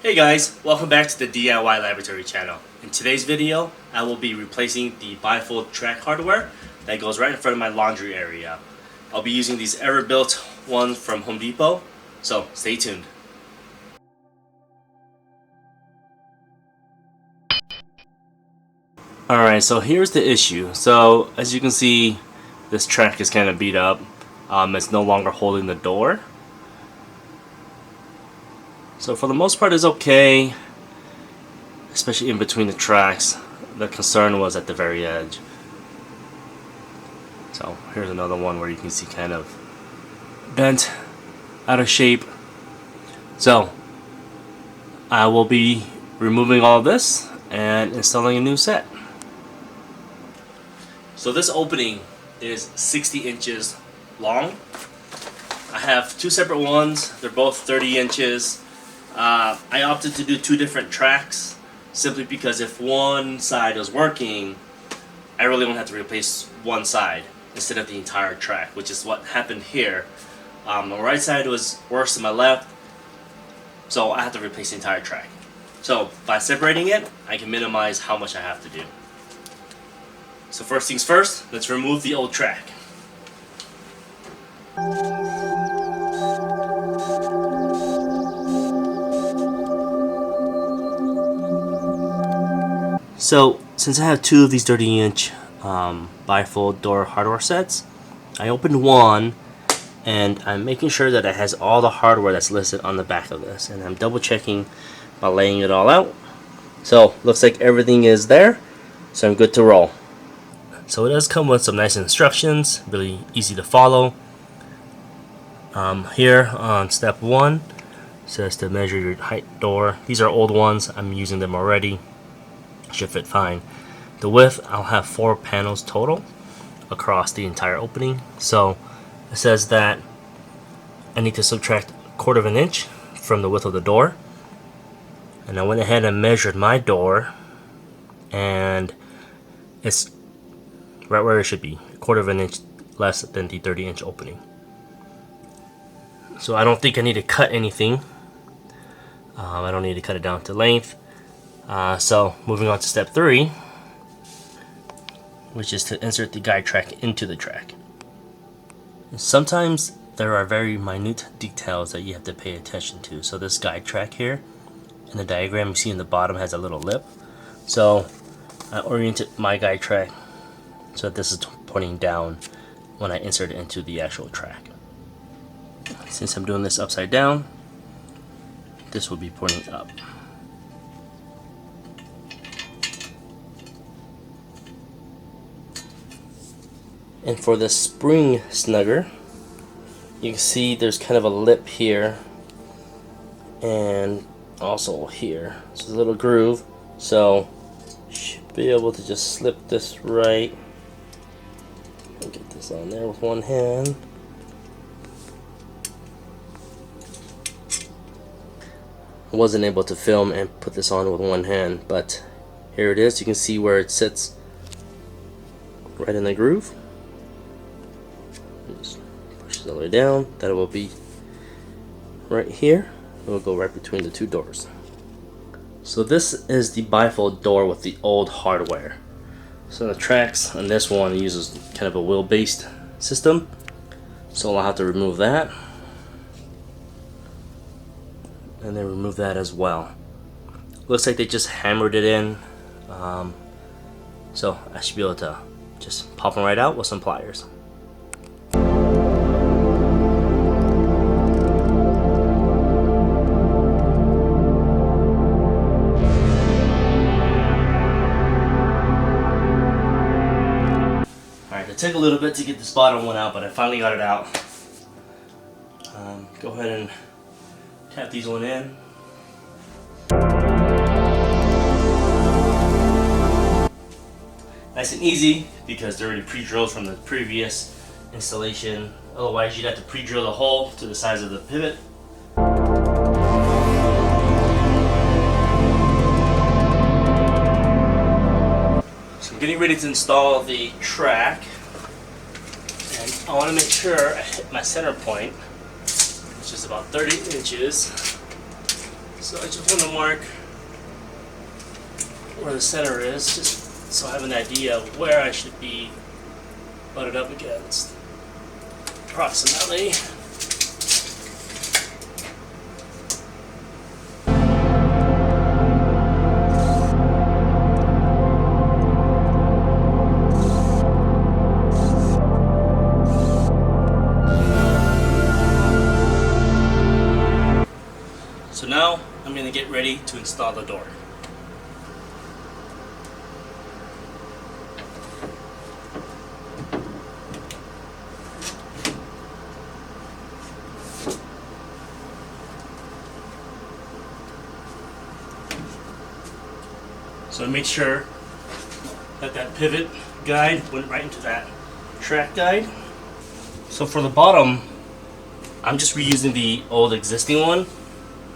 Hey guys, welcome back to the DIY Laboratory channel. In today's video, I will be replacing the Bifold track hardware that goes right in front of my laundry area. I'll be using these ever-built ones from Home Depot, so stay tuned. Alright, so here's the issue. So as you can see, this track is kind of beat up. It's no longer holding the door. So for the most part it's okay, especially in between the tracks. The concern was at the very edge. So here's another one where you can see kind of bent, out of shape. So I will be removing all this and installing a new set. So this opening is 60 inches long. I have two separate ones. They're both 30 inches. I opted to do two different tracks simply because if one side was working, I really won't have to replace one side instead of the entire track, which is what happened here. My right side was worse than my left, so I have to replace the entire track. So by separating it, I can minimize how much I have to do. So first things first, let's remove the old track. So since I have two of these 30-inch bifold door hardware sets, I opened one and I'm making sure that it has all the hardware that's listed on the back of this, and I'm double checking by laying it all out. So looks like everything is there, so I'm good to roll. So it does come with some nice instructions, really easy to follow. Here on step 1 says to measure your height door. These are old ones, I'm using them already. Should fit fine. The width, I'll have 4 panels total across the entire opening. So it says that I need to subtract 1/4 inch from the width of the door, and I went ahead and measured my door, and it's right where it should be, 1/4 inch less than the 30-inch opening. So I don't think I need to cut anything. I don't need to cut it down to length. So moving on to step 3, which is to insert the guide track into the track. Sometimes there are very minute details that you have to pay attention to. So this guide track here in the diagram you see in the bottom has a little lip. So I oriented my guide track so that this is pointing down when I insert it into the actual track. Since I'm doing this upside down, this will be pointing up. And for the spring snugger, you can see there's kind of a lip here and also here. So there's a little groove, so should be able to just slip this right and get this on there with one hand. I wasn't able to film and put this on with one hand, but here it is. You can see where it sits right in the groove. Just push it all the way down. That will be right here. It will go right between the two doors. So this is the bifold door with the old hardware. So the tracks on this one uses kind of a wheel-based system, so I'll have to remove that, and then remove that as well. Looks like they just hammered it in, so I should be able to just pop them right out with some pliers. It took a little bit to get this bottom one out, but I finally got it out. Go ahead and tap these one in. Nice and easy because they're already pre-drilled from the previous installation. Otherwise you'd have to pre-drill the hole to the size of the pivot. So I'm getting ready to install the track. I want to make sure I hit my center point, which is about 30 inches. So I just want to mark where the center is, just so I have an idea of where I should be butted up against, approximately. So now I'm going to get ready to install the door. So I made sure that that pivot guide went right into that track guide. So for the bottom, I'm just reusing the old existing one.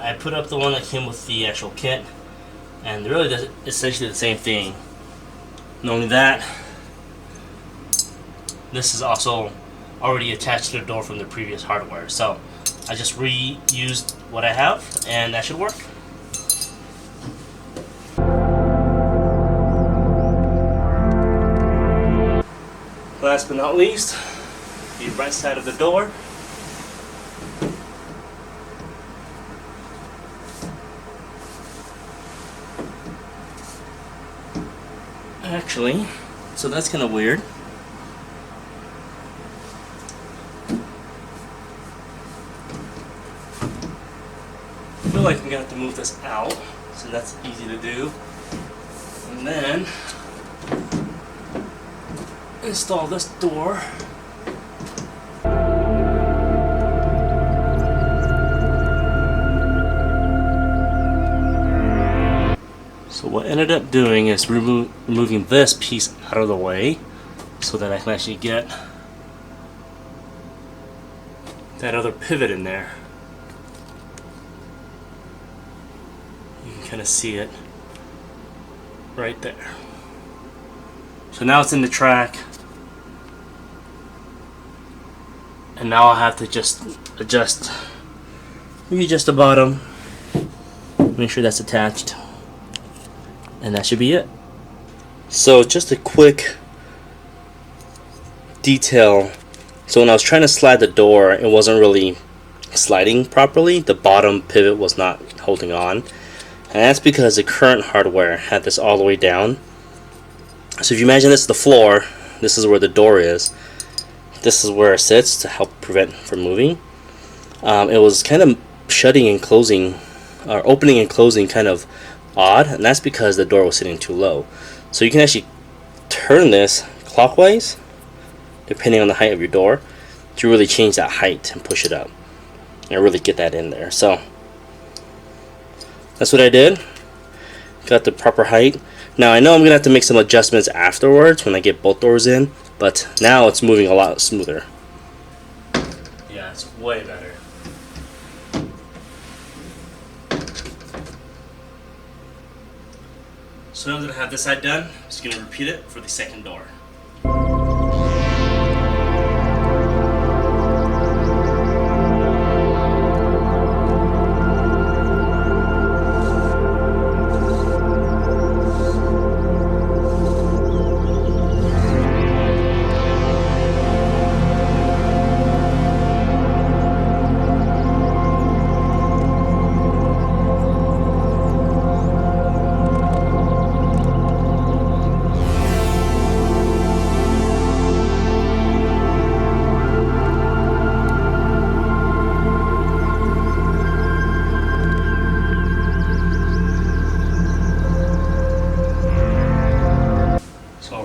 I put up the one that came with the actual kit, and really does essentially the same thing. Not only that, this is also already attached to the door from the previous hardware. So I just reused what I have, and that should work. Last but not least, the right side of the door. Actually, so that's kind of weird. I feel like I'm gonna have to move this out, so that's easy to do. And then install this door. So what I ended up doing is removing this piece out of the way so that I can actually get that other pivot in there. You can kind of see it right there. So now it's in the track, and now I'll have to just adjust the bottom, make sure that's attached. And that should be it. So just a quick detail. So when I was trying to slide the door, it wasn't really sliding properly. The bottom pivot was not holding on. And that's because the current hardware had this all the way down. So if you imagine this is the floor, this is where the door is. This is where it sits to help prevent from moving. It was kind of shutting and closing, or opening and closing kind of odd, and that's because the door was sitting too low. So you can actually turn this clockwise depending on the height of your door to really change that height and push it up and really get that in there. So that's what I did. Got the proper height. Now I know I'm gonna have to make some adjustments afterwards when I get both doors in, but now it's moving a lot smoother. Yeah, it's way better. So now that I have this side done, I'm just going to repeat it for the second door.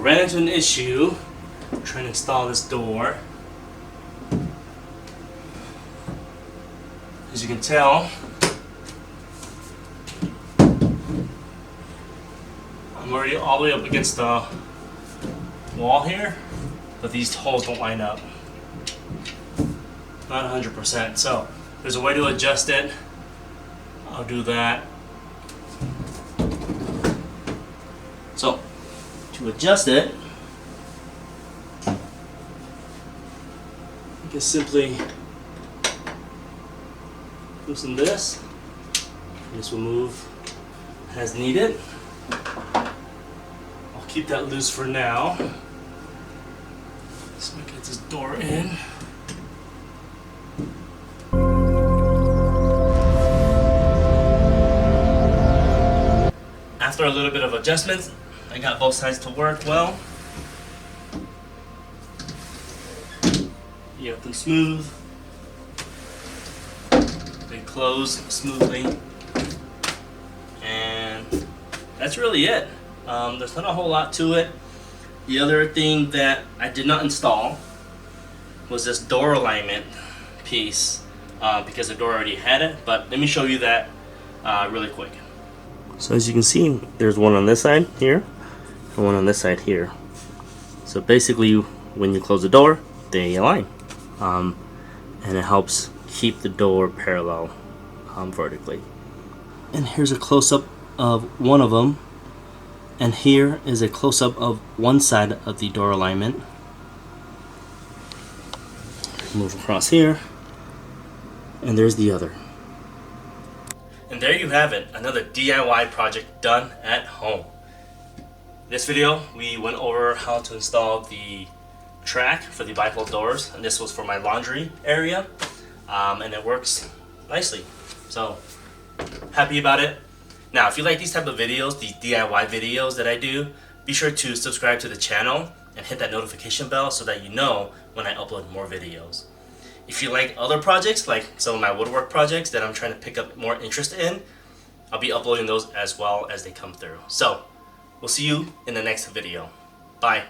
Ran into an issue trying to install this door. As you can tell, I'm already all the way up against the wall here, but these holes don't line up. Not 100%. So there's a way to adjust it. I'll do that. So to adjust it, you can simply loosen this, This will move as needed. I'll keep that loose for now. So I get this door in. After a little bit of adjustments, I got both sides to work well. You have them smooth. They close smoothly. And that's really it. There's not a whole lot to it. The other thing that I did not install was this door alignment piece because the door already had it, but let me show you that really quick. So as you can see, there's one on this side here and one on this side here. So basically when you close the door, they align. And it helps keep the door parallel vertically. And here's a close-up of one of them. And here is a close-up of one side of the door alignment. Move across here. And there's the other. And there you have it, another DIY project done at home. In this video, we went over how to install the track for the bifold doors, and this was for my laundry area, and it works nicely. So, happy about it. Now, if you like these type of videos, the DIY videos that I do, be sure to subscribe to the channel and hit that notification bell so that you know when I upload more videos. If you like other projects, like some of my woodwork projects that I'm trying to pick up more interest in, I'll be uploading those as well as they come through. So, we'll see you in the next video. Bye.